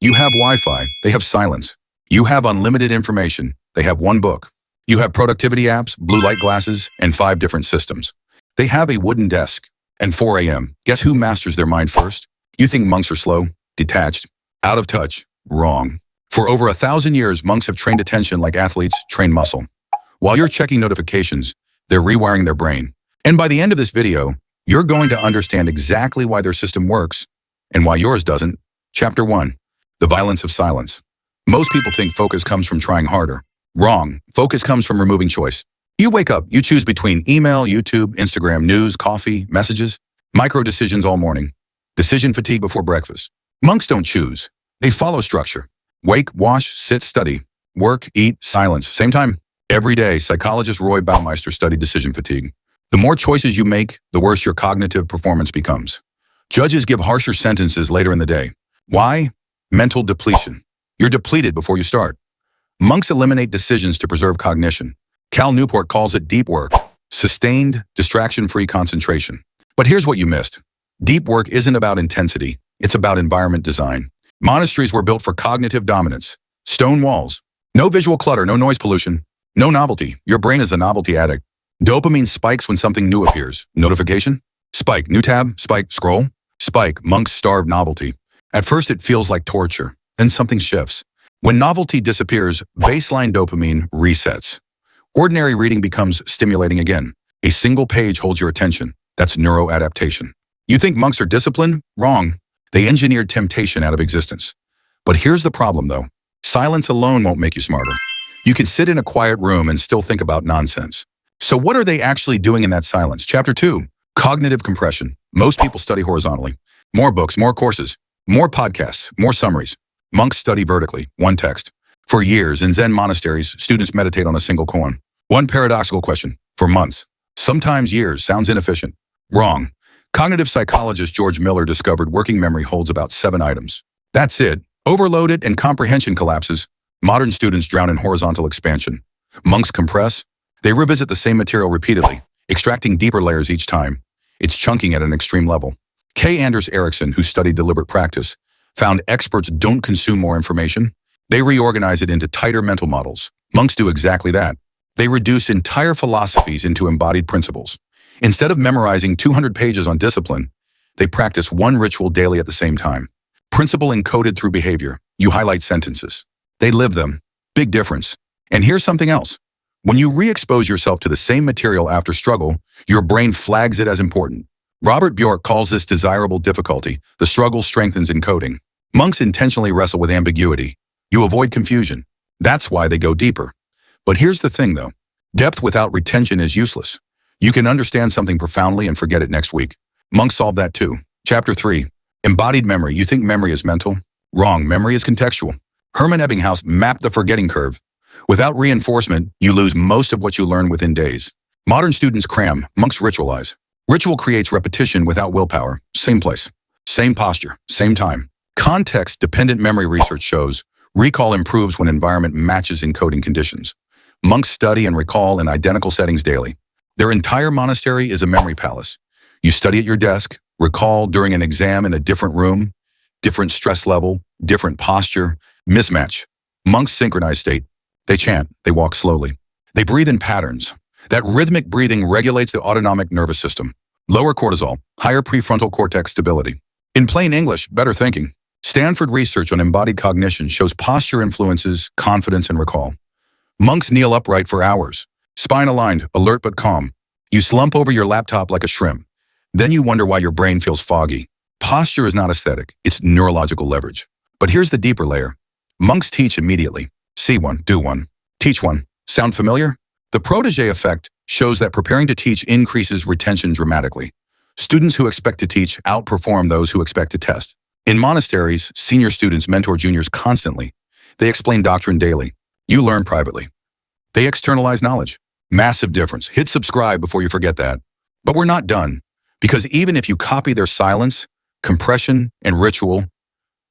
You have Wi-Fi, they have silence. You have unlimited information, they have one book. You have productivity apps, blue light glasses, and 5 different systems. They have a wooden desk. And 4 a.m., guess who masters their mind first? You think monks are slow, detached, out of touch? Wrong. For over 1,000 years, monks have trained attention like athletes train muscle. While you're checking notifications, they're rewiring their brain. And by the end of this video, you're going to understand exactly why their system works and why yours doesn't. Chapter 1. The Violence of Silence. Most people think focus comes from trying harder. Wrong. Focus comes from removing choice. You wake up, you choose between email, YouTube, Instagram, news, coffee, messages, micro decisions all morning. Decision fatigue before breakfast. Monks don't choose. They follow structure. Wake, wash, sit, study. Work, eat, silence. Same time. Every day, psychologist Roy Baumeister studied decision fatigue. The more choices you make, the worse your cognitive performance becomes. Judges give harsher sentences later in the day. Why? Mental depletion. You're depleted before you start. Monks eliminate decisions to preserve cognition. Cal Newport calls it deep work, sustained, distraction-free concentration. But here's what you missed. Deep work isn't about intensity. It's about environment design. Monasteries were built for cognitive dominance. Stone walls. No visual clutter, no noise pollution, no novelty. Your brain is a novelty addict. Dopamine spikes when something new appears. Notification? Spike. New tab? Spike. Scroll? Spike. Monks starve novelty. At first it feels like torture. Then something shifts. When novelty disappears, baseline dopamine resets. Ordinary reading becomes stimulating again. A single page holds your attention. That's neuroadaptation. You think monks are disciplined? Wrong. They engineered temptation out of existence. But here's the problem, though. Silence alone won't make you smarter. You can sit in a quiet room and still think about nonsense. So what are they actually doing in that silence? Chapter 2. Cognitive compression. Most people study horizontally. More books, more courses, more podcasts, more summaries. Monks study vertically, one text. For years, in Zen monasteries, students meditate on a single koan. One paradoxical question, for months. Sometimes years, sounds inefficient. Wrong. Cognitive psychologist George Miller discovered working memory holds about 7 items. That's it. Overloaded and comprehension collapses. Modern students drown in horizontal expansion. Monks compress. They revisit the same material repeatedly, extracting deeper layers each time. It's chunking at an extreme level. K. Anders Ericsson, who studied deliberate practice, found experts don't consume more information. They reorganize it into tighter mental models. Monks do exactly that. They reduce entire philosophies into embodied principles. Instead of memorizing 200 pages on discipline, they practice one ritual daily at the same time. Principle encoded through behavior. You highlight sentences. They live them. Big difference. And here's something else. When you re-expose yourself to the same material after struggle, your brain flags it as important. Robert Bjork calls this desirable difficulty. The struggle strengthens encoding. Monks intentionally wrestle with ambiguity. You avoid confusion. That's why they go deeper. But here's the thing, though. Depth without retention is useless. You can understand something profoundly and forget it next week. Monks solve that too. Chapter 3. Embodied memory. You think memory is mental? Wrong. Memory is contextual. Hermann Ebbinghaus mapped the forgetting curve. Without reinforcement, you lose most of what you learn within days. Modern students cram. Monks ritualize. Ritual creates repetition without willpower. Same place. Same posture. Same time. Context-dependent memory research shows recall improves when environment matches encoding conditions. Monks study and recall in identical settings daily. Their entire monastery is a memory palace. You study at your desk, recall during an exam in a different room, different stress level, different posture, mismatch. Monks synchronize state. They chant, they walk slowly. They breathe in patterns. That rhythmic breathing regulates the autonomic nervous system. Lower cortisol, higher prefrontal cortex stability. In plain English, better thinking. Stanford research on embodied cognition shows posture influences confidence and recall. Monks kneel upright for hours, spine aligned, alert but calm. You slump over your laptop like a shrimp. Then you wonder why your brain feels foggy. Posture is not aesthetic, it's neurological leverage. But here's the deeper layer. Monks teach immediately. See one, do one, teach one. Sound familiar? The protege effect shows that preparing to teach increases retention dramatically. Students who expect to teach outperform those who expect to test. In monasteries, senior students mentor juniors constantly. They explain doctrine daily. You learn privately. They externalize knowledge. Massive difference. Hit subscribe before you forget that. But we're not done, because even if you copy their silence, compression, and ritual,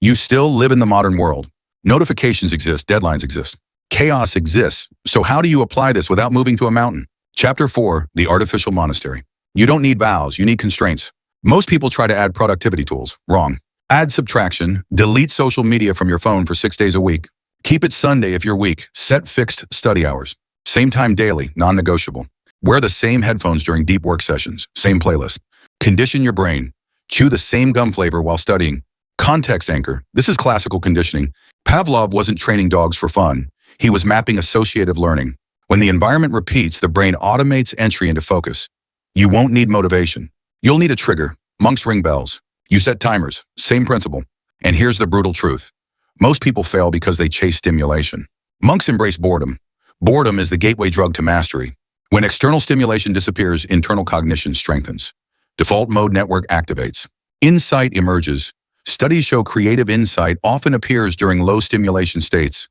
you still live in the modern world. Notifications exist, deadlines exist. Chaos exists, so how do you apply this without moving to a mountain? Chapter 4, the artificial monastery. You don't need vows, you need constraints. Most people try to add productivity tools. Wrong. Add subtraction. Delete social media from your phone for 6 days a week. Keep it Sunday if you're weak. Set fixed study hours. Same time daily, non-negotiable. Wear the same headphones during deep work sessions. Same playlist. Condition your brain. Chew the same gum flavor while studying. Context anchor. This is classical conditioning. Pavlov wasn't training dogs for fun. He was mapping associative learning. When the environment repeats, the brain automates entry into focus. You won't need motivation. You'll need a trigger. Monks ring bells. You set timers. Same principle. And here's the brutal truth. Most people fail because they chase stimulation. Monks embrace boredom. Boredom is the gateway drug to mastery. When external stimulation disappears, internal cognition strengthens. Default mode network activates. Insight emerges. Studies show creative insight often appears during low stimulation states.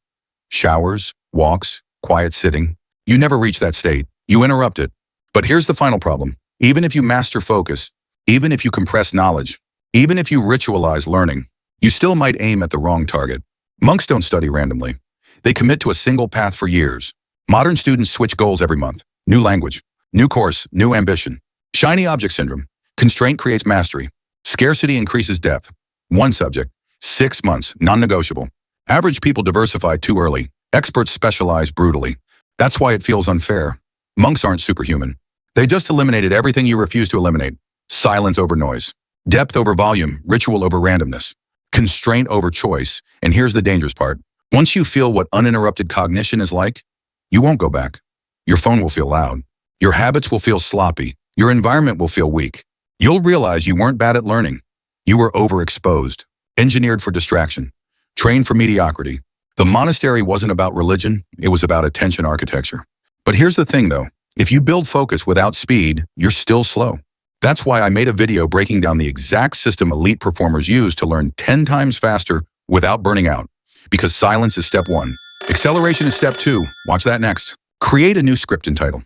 Showers, walks, quiet sitting. You never reach that state. You interrupt it. But here's the final problem. Even if you master focus, even if you compress knowledge, even if you ritualize learning, you still might aim at the wrong target. Monks don't study randomly. They commit to a single path for years. Modern students switch goals every month. New language, new course, new ambition. Shiny object syndrome. Constraint creates mastery. Scarcity increases depth. One subject, 6 months, non-negotiable. Average people diversify too early. Experts specialize brutally. That's why it feels unfair. Monks aren't superhuman. They just eliminated everything you refuse to eliminate. Silence over noise. Depth over volume. Ritual over randomness. Constraint over choice. And here's the dangerous part. Once you feel what uninterrupted cognition is like, you won't go back. Your phone will feel loud. Your habits will feel sloppy. Your environment will feel weak. You'll realize you weren't bad at learning. You were overexposed, engineered for distraction, trained for mediocrity. The monastery wasn't about religion, it was about attention architecture. But here's the thing though, if you build focus without speed, you're still slow. That's why I made a video breaking down the exact system elite performers use to learn 10 times faster without burning out. Because silence is step 1. Acceleration is step 2. Watch that next. Create a new script and title.